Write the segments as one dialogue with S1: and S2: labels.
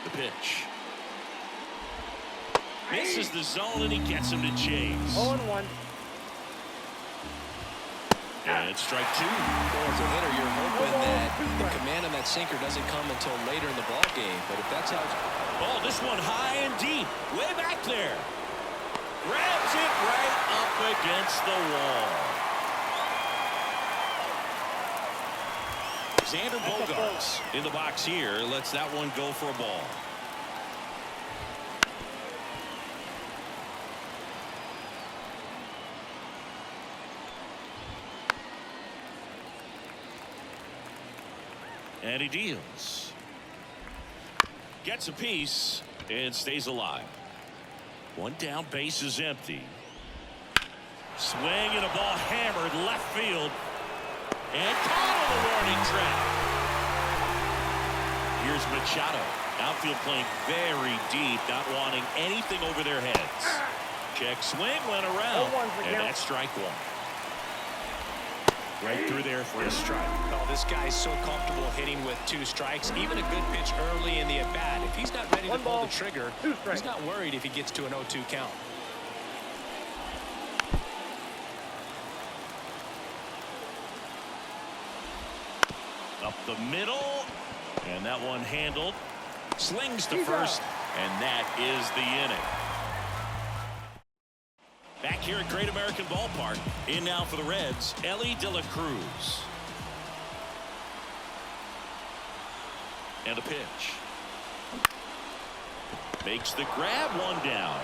S1: The pitch. Misses the zone, and he gets him to chase.
S2: 0-1.
S1: And strike two.
S3: Well, as a hitter, you're hoping that the command on that sinker doesn't come until later in the ball game. But if that's how it's...
S1: Oh, this one high and deep. Way back there. Grabs it right up against the wall. Xander Bogaerts in the box here. Lets that one go for a ball. And he deals. Gets a piece and stays alive. One down, base is empty. Swing and a ball hammered left field. And caught on the warning track. Here's Machado. Outfield playing very deep, not wanting anything over their heads. Check swing, went around. And that's strike one. Right through there for a strike.
S3: Oh, this guy's so comfortable hitting with two strikes. Even a good pitch early in the at-bat. If he's not ready to pull the trigger, he's not worried if he gets to an 0-2 count.
S1: Up the middle. And that one handled. Slings to first. And that is the inning. Back here at Great American Ballpark. In now for the Reds, Ellie De La Cruz. And a pitch. Makes the grab, one down.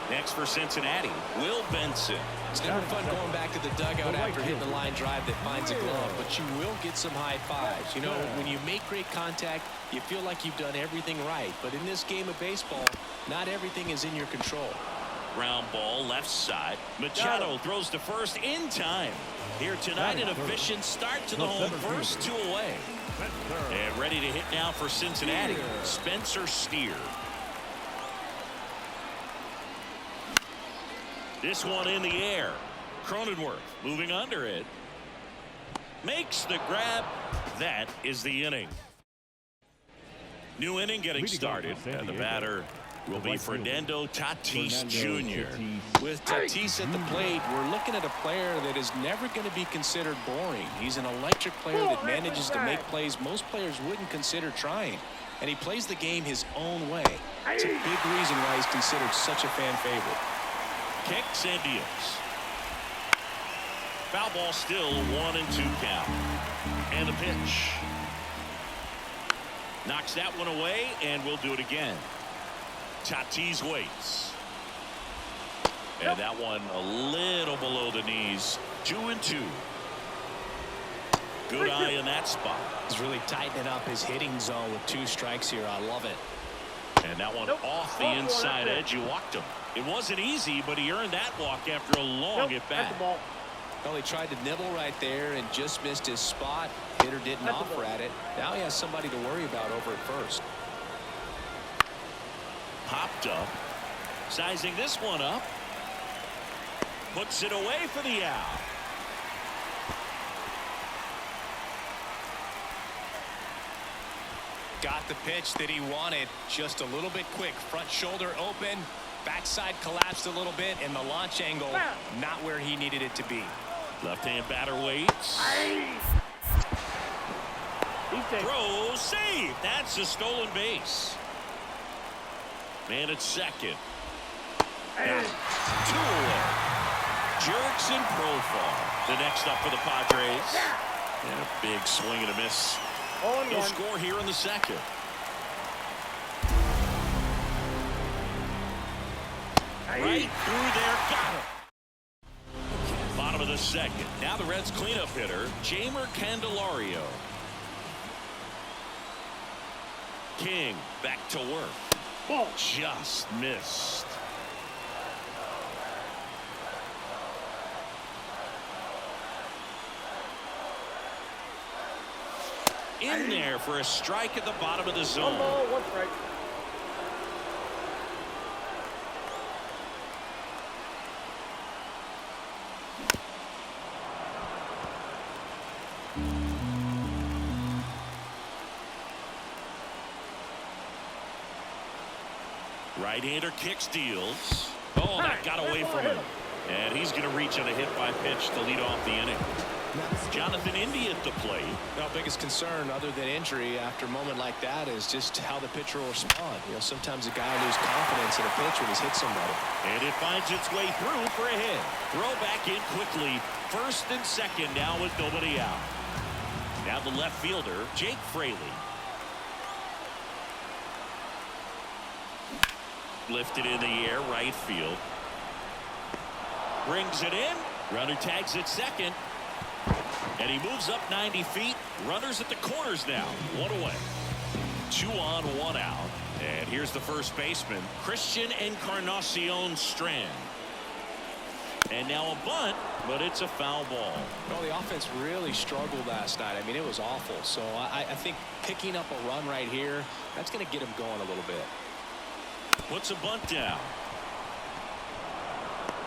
S1: Next for Cincinnati, Will Benson.
S3: It's never fun going back to the dugout after hitting a line drive that finds a glove, but you will get some high fives. You know, when you make great contact, you feel like you've done everything right. But in this game of baseball, not everything is in your control.
S1: Ground ball left side. Machado throws to first in time. Here tonight, an efficient start to the home. First two away. And ready to hit now for Cincinnati, Spencer Steer. This one in the air. Cronenworth moving under it. Makes the grab. That is the inning. New inning getting started. And the batter will be Fernando Tatis Jr.
S3: With Tatis at the plate, we're looking at a player that is never going to be considered boring. He's an electric player that manages to make plays most players wouldn't consider trying. And he plays the game his own way. It's a big reason why he's considered such a fan favorite.
S1: Kicks and deals. Foul ball still 1-2 count. And a pitch. Knocks that one away, and we'll do it again. Tatis waits. And that one a little below the knees. 2-2. Good eye in that spot.
S3: He's really tightening up his hitting zone with two strikes here. I love it.
S1: And that one off the inside edge. You walked him. It wasn't easy, but he earned that walk after a long at bat.
S3: Well, he tried to nibble right there and just missed his spot. Hitter didn't offer at it. Now he has somebody to worry about over at first.
S1: Popped up. Sizing this one up. Puts it away for the out.
S3: Got the pitch that he wanted. Just a little bit quick. Front shoulder open. Backside collapsed a little bit, and the launch angle not where he needed it to be.
S1: Left-hand batter waits. Throw, save. That's a stolen base. Man at second. And 2 away. Jerks in profile. The next up for the Padres. And a big swing and a miss. No score here in the second. Right through there, got it. Bottom of the second. Now the Reds cleanup hitter, Jeimer Candelario. King back to work. Ball just missed. In there for a strike at the bottom of the zone.
S2: 1 ball, 1 strike.
S1: Right-hander kicks, deals. Oh, that got away from him. And he's going to reach on a hit by pitch to lead off the inning. Jonathan Indy at the plate.
S3: Well, biggest concern other than injury after a moment like that is just how the pitcher will respond. You know, sometimes a guy loses confidence in a pitch when he's hit somebody.
S1: And it finds its way through for a hit. Throw back in quickly. First and second now with nobody out. Now the left fielder, Jake Fraley. Lifted in the air, right field. Brings it in. Runner tags at second. And he moves up 90 feet. Runners at the corners now. One away. 2 on, 1 out. And here's the first baseman, Christian Encarnacion Strand. And now a bunt, but it's a foul ball.
S3: Well, the offense really struggled last night. I mean, it was awful. So I think picking up a run right here, that's going to get him going a little bit.
S1: Puts a bunt down.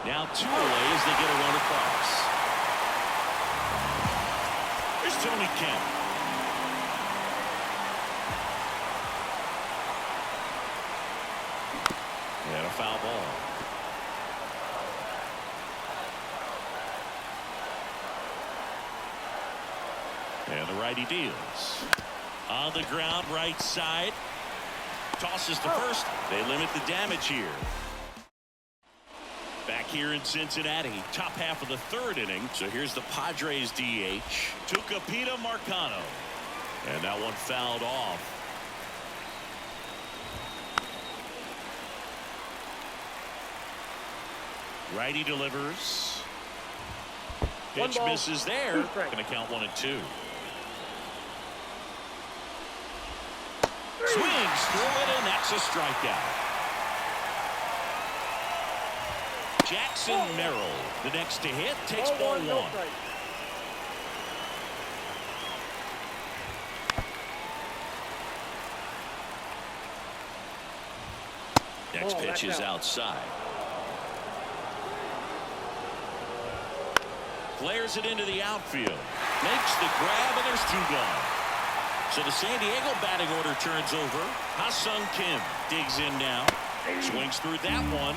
S1: Now 2 away as they get a run across. Here's Tony Kemp. And a foul ball. And the righty deals. On the ground, right side. Tosses to first. They limit the damage here. Back here in Cincinnati, top half of the 3rd inning. So here's the Padres DH, Tucupita Marcano. And that one fouled off. Righty delivers. Pitch misses there. Going to count 1 and 2. Swings through it, and that's a strikeout. Jackson Merrill, the next to hit, takes ball 1. Next pitch is outside. Flares it into the outfield. Makes the grab, and there's 2 gone. So the San Diego batting order turns over. Ha-Sung Kim digs in now. Swings through that one.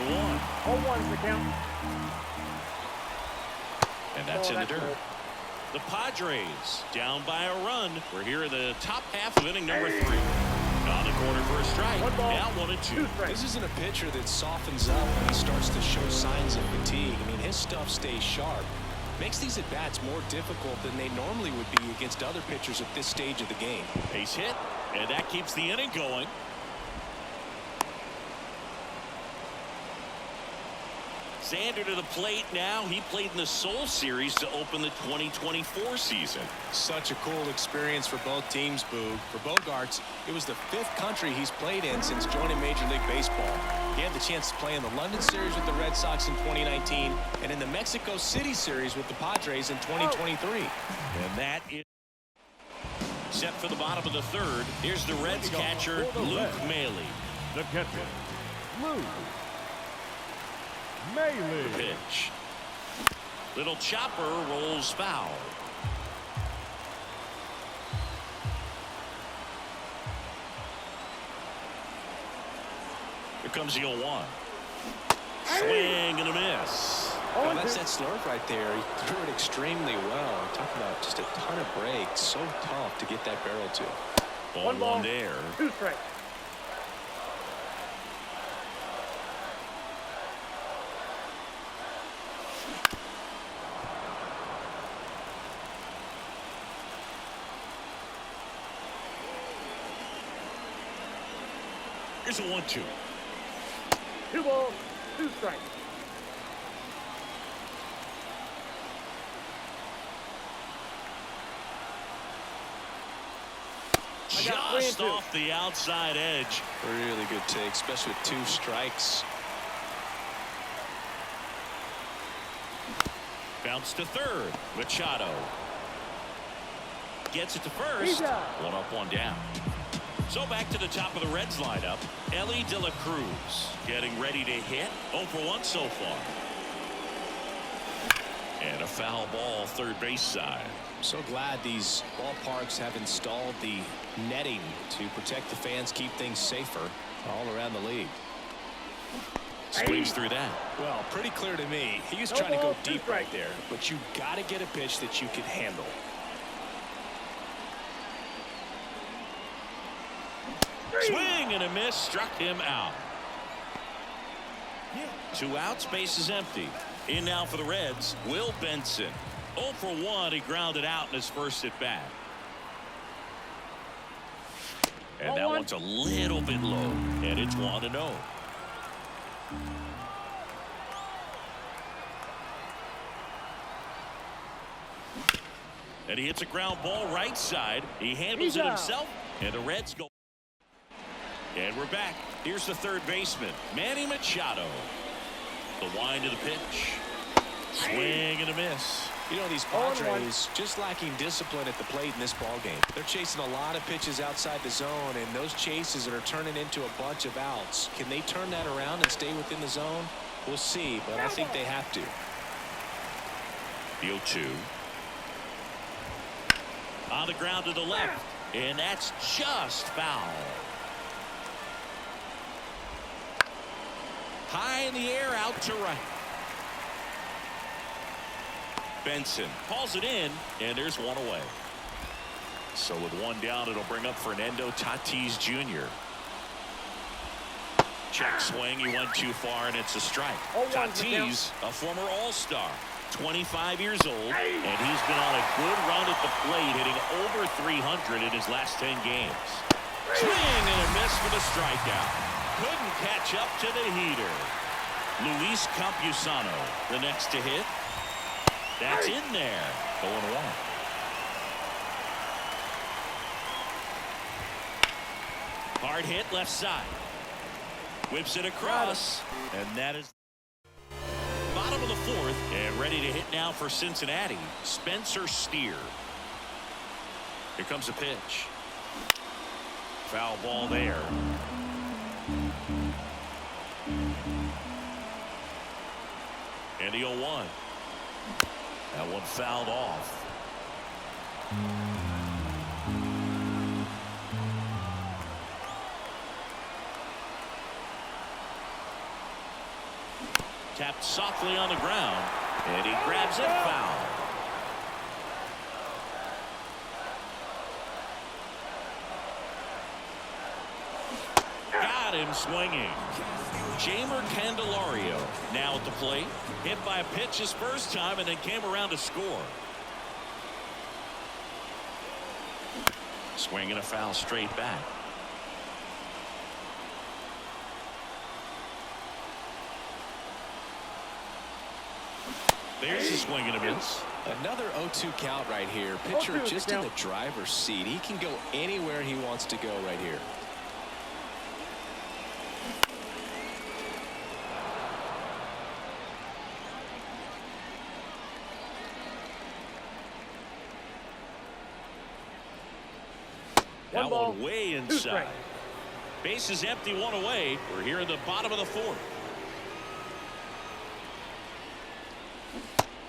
S1: 0-1.
S2: 0-1's the count.
S1: And that's in the dirt. The Padres down by a run. We're here in the top half of inning number 3. On the corner for a strike. Now 1 and 2.
S3: This isn't a pitcher that softens up when he starts to show signs of fatigue. I mean, his stuff stays sharp. Makes these at-bats more difficult than they normally would be against other pitchers at this stage of the game.
S1: Base hit, and that keeps the inning going. Xander to the plate now. He played in the Seoul Series to open the 2024 season.
S3: Such a cool experience for both teams, Boog. For Bogaerts, it was the 5th country he's played in since joining Major League Baseball. He had the chance to play in the London Series with the Red Sox in 2019 and in the Mexico City Series with the Padres in 2023.
S1: And that is set for the bottom of the 3rd. Here's the Reds catcher, Luke Maile.
S2: The catcher, Luke Maile.
S1: Pitch. Little chopper rolls foul. Here comes the 0-1. Swing and a miss.
S3: Oh, that's that slurve right there. He threw it extremely well. Talking about just a ton of breaks. So tough to get that barrel to.
S1: Ball 1 there.
S2: 2 strikes.
S1: Here's a 1-2.
S2: 2 balls, 2 strikes.
S1: Just off the outside edge.
S3: Really good take, especially with 2 strikes.
S1: Bounce to 3rd. Machado gets it to first. 1 up, 1 down. So back to the top of the Reds lineup. Ellie De La Cruz getting ready to hit. 0 for 1 so far. And a foul ball third base side.
S3: So glad these ballparks have installed the netting to protect the fans, keep things safer all around the league.
S1: Swings through that.
S3: Well, pretty clear to me. He was trying to go deep right there, but you got to get a pitch that you can handle.
S1: Swing and a miss, struck him out. 2 outs, base is empty. In now for the Reds, Will Benson. 0 for 1, he grounded out in his first at bat. And that one's a little bit low, and it's 1-0. And he hits a ground ball right side. He handles it himself, and the Reds go. And we're back. Here's the third baseman, Manny Machado. The wind to the pitch. Swing and a miss.
S3: You know, these Padres just lacking discipline at the plate in this ball game. They're chasing a lot of pitches outside the zone, and those chases are turning into a bunch of outs. Can they turn that around and stay within the zone? We'll see, but I think they have to.
S1: The 0-2. On the ground to the left, and that's just foul. High in the air, out to right. Benson calls it in, and there's one away. So with one down, it'll bring up Fernando Tatis Jr. Check swing, he went too far, and it's a strike. Tatis, a former All-Star, 25 years old, and he's been on a good run at the plate, hitting over 300 in his last 10 games. Swing and a miss for the strikeout. Couldn't catch up to the heater. Luis Campusano, the next to hit. That's in there. 0-1. Hard hit left side. Whips it across, and that is bottom of the fourth, and ready to hit now for Cincinnati, Spencer Steer. Here comes a pitch. Foul ball there. And the 0-1. That one fouled off. Tapped softly on the ground, and he grabs it, foul. Got him swinging. Jamer Candelario now at the plate. Hit by a pitch his first time and then came around to score. Swing and a foul straight back. There's the swing and a miss.
S3: Another 0-2 count right here. Pitcher just in the driver's seat. He can go anywhere he wants to go right here.
S1: That one way inside. Base is empty, one away. We're here in the bottom of the fourth.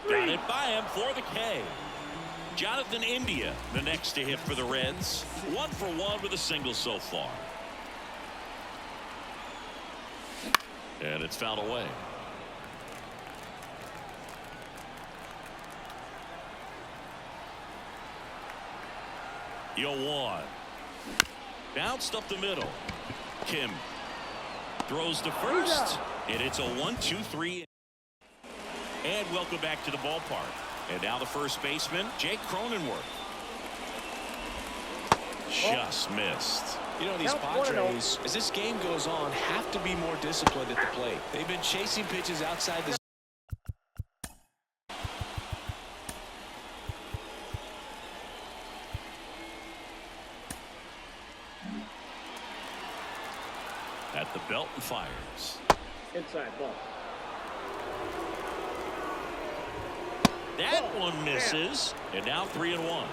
S1: Got it by him for the K. Jonathan India, the next to hit for the Reds. 1 for 1 with a single so far. And it's fouled away. The 0-1. Bounced up the middle. Kim throws to first, and it's a 1-2-3. And welcome back to the ballpark. And now the first baseman, Jake Cronenworth. Just missed.
S3: You know, these Padres, as this game goes on, have to be more disciplined at the plate. They've been chasing pitches outside the
S1: at the belt and fires.
S2: Inside ball.
S1: That one misses, and now 3-1.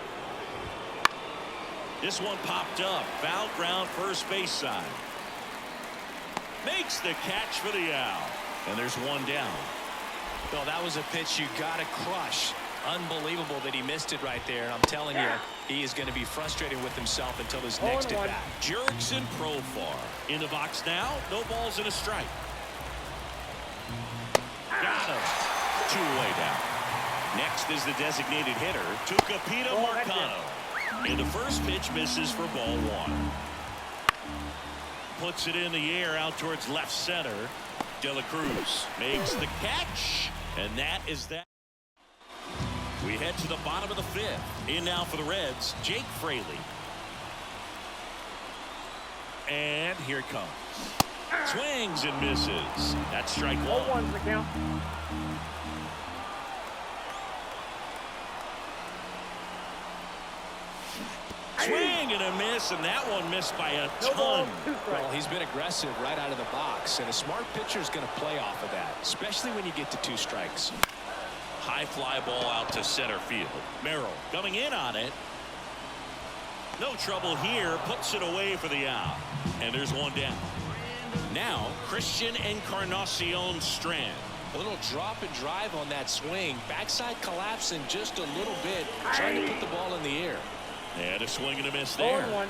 S1: This one popped up. Foul ground, first base side. Makes the catch for the out, and there's one down.
S3: Well, that was a pitch you got to crush. Unbelievable that he missed it right there. I'm telling you, he is going to be frustrated with himself until his next at bat.
S1: Jerks and Profar in the box now. No balls and a strike. Got him. 2 away down. Next is the designated hitter, Tucupita Marcano. And the first pitch misses for ball 1. Puts it in the air out towards left center. De La Cruz makes the catch, and that is that. We head to the bottom of the 5th. In now for the Reds, Jake Fraley. And here it comes. Swings and misses. That's strike 1.
S2: 0-1's the count.
S1: Swing and a miss, and that one missed by a ton.
S3: Well, he's been aggressive right out of the box, and a smart pitcher is going to play off of that, especially when you get to 2 strikes.
S1: High fly ball out to center field. Merrill coming in on it. No trouble here. Puts it away for the out. And there's 1 down. Now, Christian Encarnacion Strand.
S3: A little drop and drive on that swing. Backside collapsing just a little bit, trying to put the ball in the air.
S1: And a swing and a miss there.
S2: 0-1.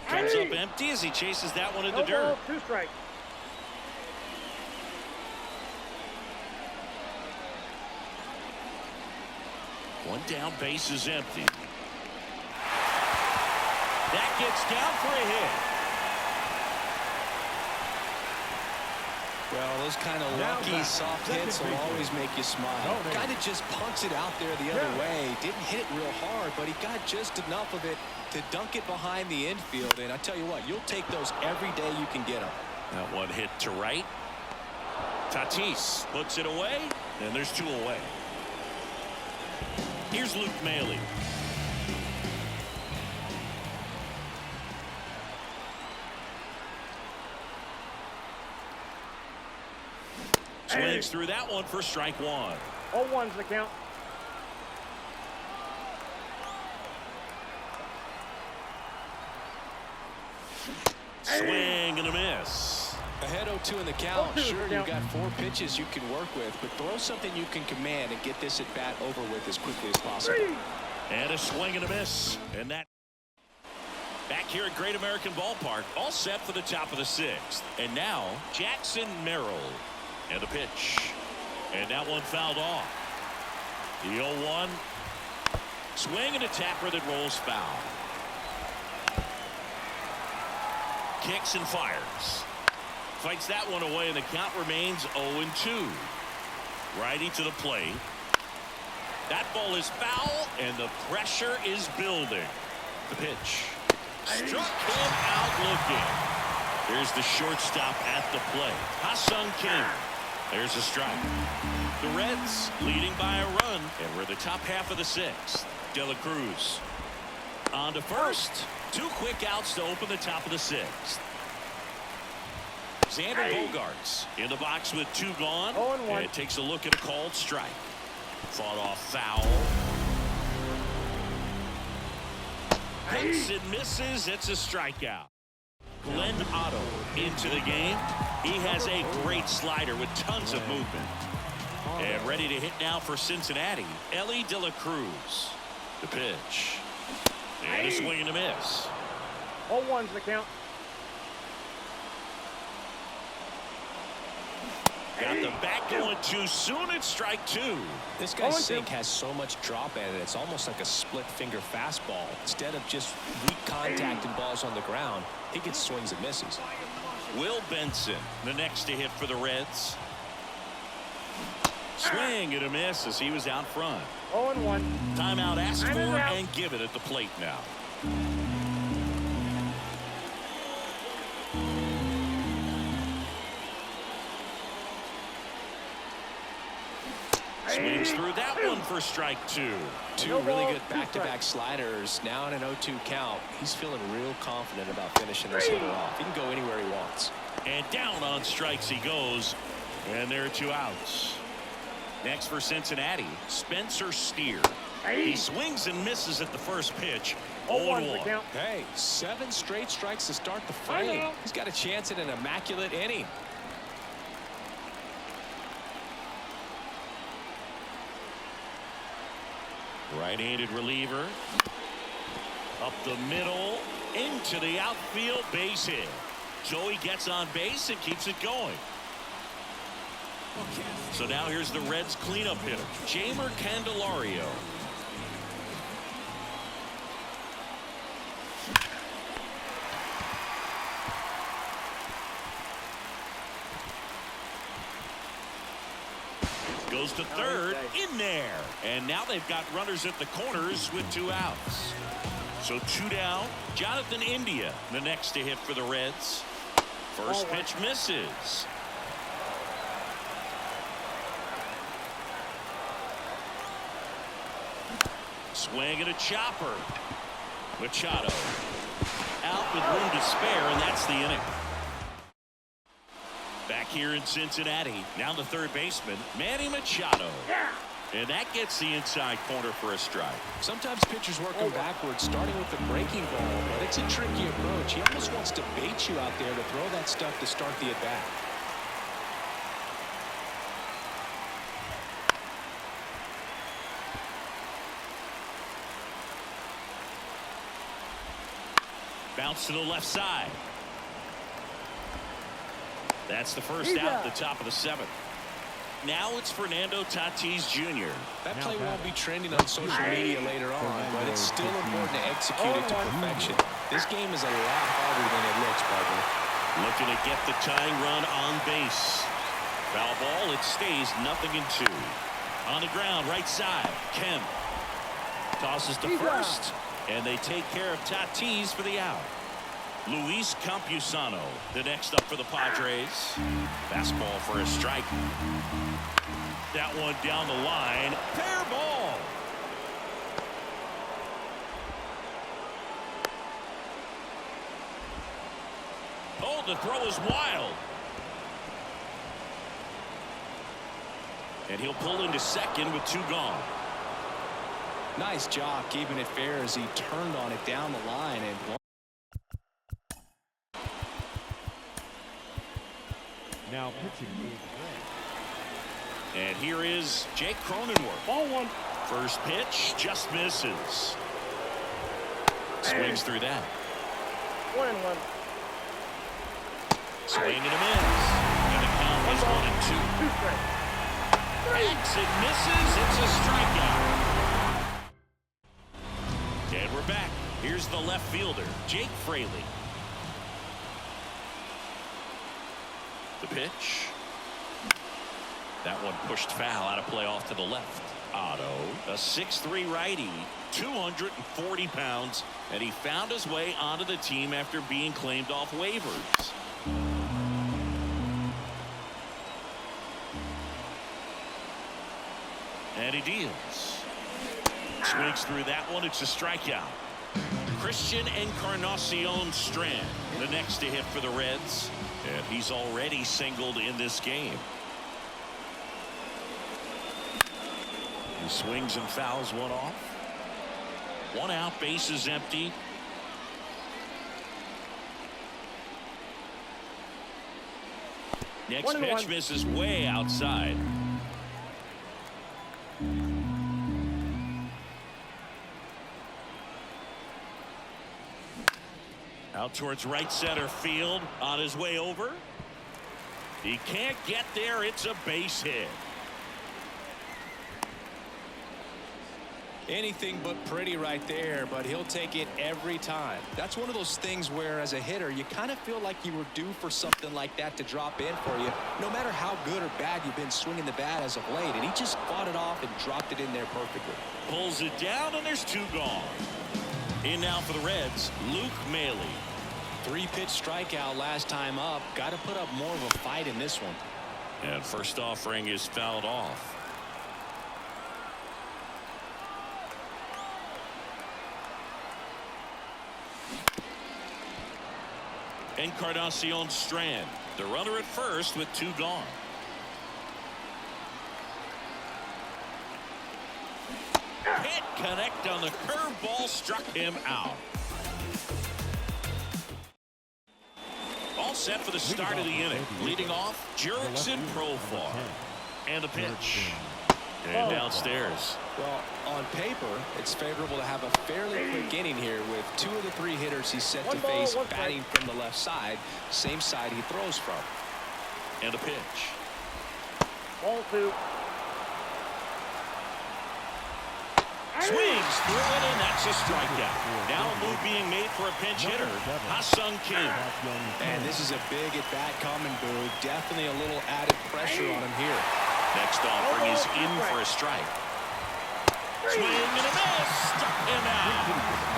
S1: Comes up empty as he chases that one in the dirt.
S2: 2 strikes.
S1: One down, base is empty. That gets down for a hit.
S3: Well, those kind of lucky soft hits will always make you smile. Guy that just punts it out there the other way. Didn't hit it real hard, but he got just enough of it to dunk it behind the infield. And I tell you what, you'll take those every day you can get them.
S1: That one hit to right. Tatis puts it away, and there's 2 away. Here's Luke Maile. Swings through that one for strike 1.
S2: 0-1's the count.
S1: Swing and a miss.
S3: Ahead 0-2 in the count. Sure, you've got 4 pitches you can work with, but throw something you can command and get this at bat over with as quickly as possible.
S1: And a swing and a miss. And that back here at Great American Ballpark, all set for the top of the 6th. And now Jackson Merrill. And a pitch. And that one fouled off. The 0-1. Swing and a tapper that rolls foul. Kicks and fires. Fights that one away, and the count remains 0-2. Righty to the plate. That ball is foul, and the pressure is building. The pitch. Struck him out looking. There's the shortstop at the plate. Ha-Sung Kim. There's a strike. The Reds leading by a run, and we're the top half of the 6th. De La Cruz on to first. 2 quick outs to open the top of the 6th. Xander Bogaerts in the box with 2 gone.
S2: 0-1.
S1: And it takes a look at a called strike. Fought off foul. Hits and misses. It's a strikeout. Glenn Otto into the game. He has a great slider with tons of movement. And ready to hit now for Cincinnati, Ellie De La Cruz. The pitch. And a swing and a miss.
S2: 0-1's the count.
S1: Got the back going too soon. It's strike 2.
S3: This guy's sink has so much drop in it. It's almost like a split finger fastball. Instead of just weak contact and balls on the ground, he gets swings and misses.
S1: Will Benson, the next to hit for the Reds. Swing and a miss as he was out front.
S2: 0-1.
S1: Timeout asked for and given at the plate now. Swings through that one for strike 2.
S3: 2 really good back-to-back sliders. Now in an 0-2 count. He's feeling real confident about finishing this hitter off. He can go anywhere he wants.
S1: And down on strikes he goes. And there are 2 outs. Next for Cincinnati, Spencer Steer. He swings and misses at the first pitch,
S2: 0-1's the
S1: 0-1.
S2: count.
S3: Hey, 7 straight strikes to start the frame. He's got a chance at an immaculate inning.
S1: Right-handed reliever. Up the middle. Into the outfield, base hit. So he gets on base and keeps it going. So now here's the Reds cleanup hitter, Jeimer Candelario. Goes to third, in there. And now they've got runners at the corners with 2 outs. So 2 down. Jonathan India, the next to hit for the Reds. First pitch misses. Swing and a chopper. Machado out with room to spare, and that's the inning. Back here in Cincinnati, now the third baseman, Manny Machado. And that gets the inside corner for a strike.
S3: Sometimes pitchers work them backwards, starting with the breaking ball, but it's a tricky approach. He almost wants to bait you out there to throw that stuff to start the at-bat.
S1: Bounce to the left side. That's the first out at the top of the 7th. Now it's Fernando Tatis Jr.
S3: That play won't be trending on social media later on, but it's still important to execute it to perfection. This game is a lot harder than it looks, partner.
S1: Looking to get the tying run on base. Foul ball, it stays 0-2. On the ground, right side, Kemp. Tosses to first, and they take care of Tatis for the out. Luis Campusano, the next up for the Padres. Fastball for a strike. That one down the line. Fair ball. Oh, the throw is wild. And he'll pull into second with 2 gone.
S3: Nice job keeping it fair as he turned on it down the line. And
S4: now pitching is Ray.
S1: And here is Jake Cronenworth.
S2: Ball 1.
S1: First pitch just misses. Swings through that.
S2: 1-1.
S1: Swing and a miss. And the count is 1-2.
S2: 2 straight.
S1: Hacks and misses. It's a strikeout. And we're back. Here's the left fielder, Jake Fraley. The pitch. That one pushed foul out of play off to the left. Otto, a 6'3" righty, 240 pounds, and he found his way onto the team after being claimed off waivers. And he deals. Swings through that one. It's a strikeout. Christian Encarnacion Strand, the next to hit for the Reds. And he's already singled in this game. He swings and fouls one off. 1 out, base is empty. Next pitch misses way outside. Out towards right center field on his way over. He can't get there. It's a base hit.
S3: anything but pretty right there, but he'll take it every time. That's one of those things where, as a hitter, you kind of feel like you were due for something like that to drop in for you, no matter how good or bad you've been swinging the bat as of late. And he just fought it off and dropped it in there perfectly.
S1: Pulls it down, and there's two gone. In now for the Reds, Luke Maile.
S3: 3-pitch strikeout last time up. Got to put up more of a fight in this one.
S1: And first offering is fouled off. Encarnacion Strand, the runner at first with two gone. Can't connect on the curveball, struck him out. All set for the start of the inning. Leading off, Jurickson Profar. And the pitch. And downstairs.
S3: Well, on paper, it's favorable to have a fairly quick inning here with 2 of the 3 hitters he's set to face batting from the left side, same side he throws from.
S1: And the pitch.
S2: Ball 2.
S1: Swings through it, and that's a strikeout. Now a move being made for a pinch hitter, Ha-Sung Kim.
S3: And this is a big at-bat coming, Boo. Definitely a little added pressure on him here.
S1: Next offering is in for a strike. Swing and a miss. Struck him out.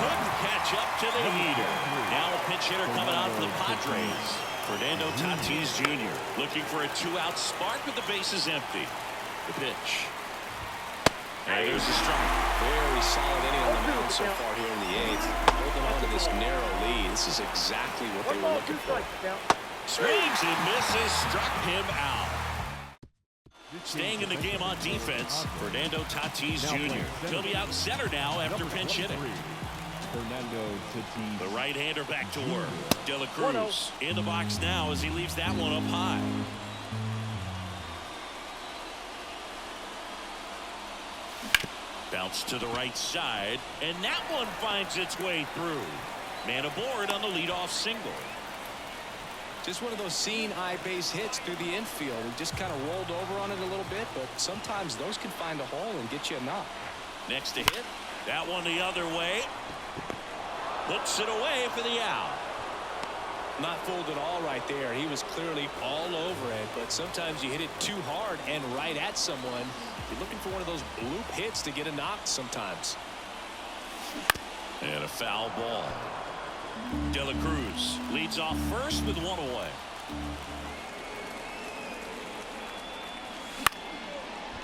S1: Couldn't catch up to the heater. Now a pinch hitter coming out for the Padres. Fernando Tatis Jr. looking for a 2-out spark with the bases empty. The pitch. And there's a strike.
S3: Very solid inning on the mound so far here in the 8th. Holding on to this narrow lead. This is exactly what they were looking for.
S1: Swings and misses. Struck him out. Staying in the game on defense, Fernando Tatis Jr. He'll be out center now after pinch hitting. The right-hander back to work. De La Cruz in the box now as he leaves that one up high. Bounce to the right side, and that one finds its way through. Man aboard on the leadoff single.
S3: Just one of those seeing-eye base hits through the infield. He just kind of rolled over on it a little bit, but sometimes those can find a hole and get you a knock.
S1: Next to hit, that one the other way. Puts it away for the out.
S3: Not fooled at all right there. He was clearly all over it, but sometimes you hit it too hard and right at someone. You're looking for one of those bloop hits to get a knock sometimes.
S1: And a foul ball. De La Cruz leads off first with 1 away.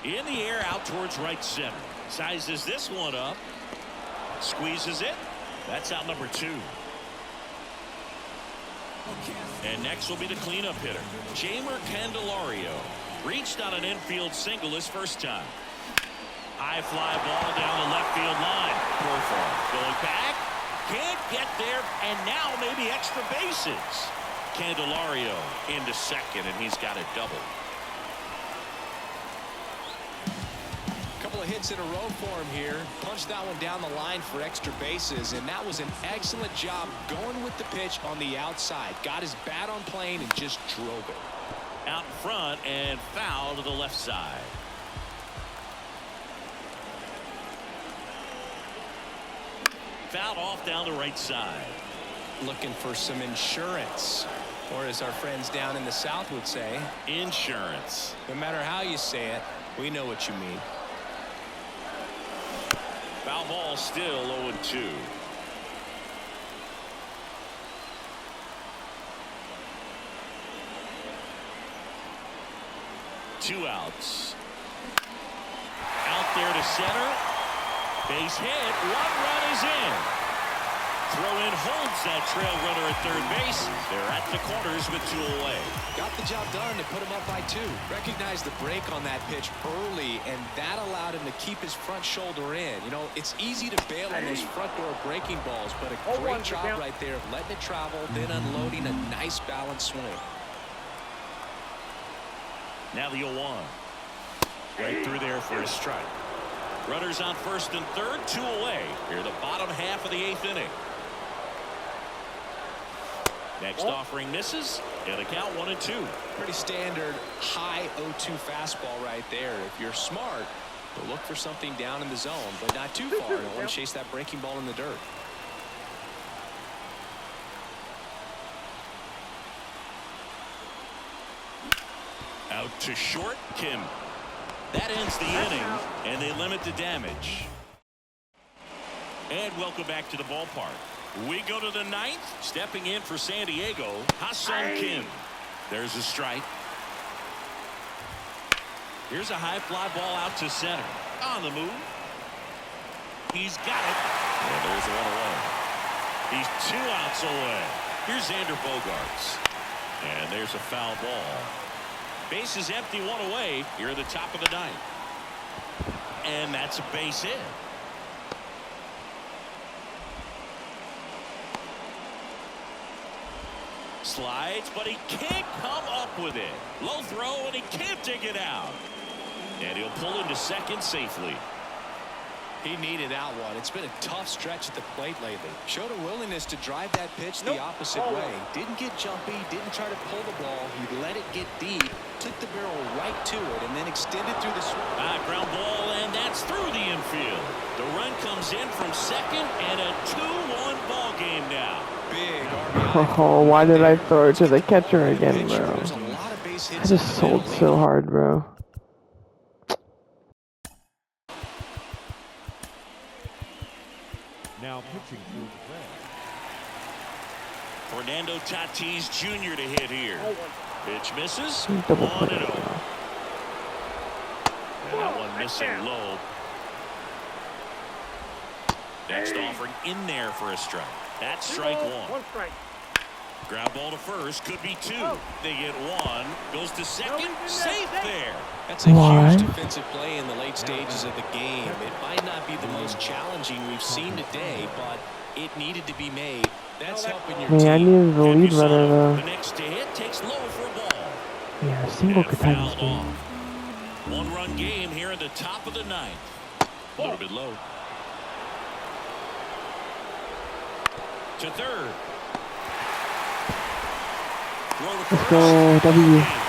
S1: In the air out towards right center. Sizes this one up. Squeezes it. That's out number 2. And next will be the cleanup hitter, Jeimer Candelario. Reached on an infield single his first time. High fly ball down the left field line. Profar going back. Can't get there, and now maybe extra bases. Candelario into second, and he's got a double.
S3: Couple of hits in a row for him here. Punched that one down the line for extra bases, and that was an excellent job going with the pitch on the outside. Got his bat on plane and just drove it.
S1: Out in front and foul to the left side. Fouled off down the right side.
S3: Looking for some insurance, or as our friends down in the South would say,
S1: insurance.
S3: No matter how you say it, we know what you mean.
S1: Foul ball still 0-2. Two outs. Out there to center. Base hit. 1 run is in. Throw in holds that trail runner at third base. They're at the corners with 2 away.
S3: Got the job done to put him up by 2. Recognized the break on that pitch early, and that allowed him to keep his front shoulder in. You know, it's easy to bail on those front door breaking balls, but a great job right there of letting it travel, then unloading a nice balanced swing.
S1: Now the 0-1. Right through there for a strike. Runners on first and third, 2 away. Here the bottom half of the 8th inning. Next offering misses, and the count 1-2.
S3: Pretty standard high 0-2 fastball right there. If you're smart, you'll look for something down in the zone, but not too far. You don't want to chase that breaking ball in the dirt.
S1: Out to short, Kim. That ends the inning, and they limit the damage. And welcome back to the ballpark. We go to the 9th. Stepping in for San Diego, Ha-Sung Kim. There's a strike. Here's a high fly ball out to center. On the move. He's got it. And there's 1 away. He's 2 outs away. Here's Xander Bogaerts. And there's a foul ball. Base is empty, 1 away. Here at the top of the 9th. And that's a base hit. slides, but he can't come up with it. Low throw, and he can't dig it out. And he'll pull into second safely.
S3: He needed that one. It's been a tough stretch at the plate lately. Showed a willingness to drive that pitch the opposite way. Didn't get jumpy, didn't try to pull the ball. He let it get deep, took the barrel right to it, and then extended through the swing.
S1: Ground ball, and that's through the infield. The run comes in from second, and a 2-1 ball game now.
S3: Big RBI.
S5: Oh, why did I throw it to the catcher again, bro? I just sold so hard, bro.
S4: Now pitching for the Reds.
S1: Fernando Tatis Jr. to hit here. Pitch misses.
S5: Double
S1: 1-0.
S5: play.
S1: And that one missing low. Next offering in there for a strike. That's strike one.
S2: One strike.
S1: Ground ball to first. Could be two. They get one. Goes to second. Safe there.
S3: That's a huge defensive play in the late stages of the game. It might not be the most challenging we've seen today, but it needed to be made. That's helping your
S5: Man, I
S3: team.
S5: needed the lead runner, though.
S1: The next to hit takes low for a ball.
S5: Yeah, single
S1: And
S5: could tie this
S1: fouled
S5: game.
S1: off. One-run game here at the top of the ninth. A little bit low. To third.
S5: Let's go, W.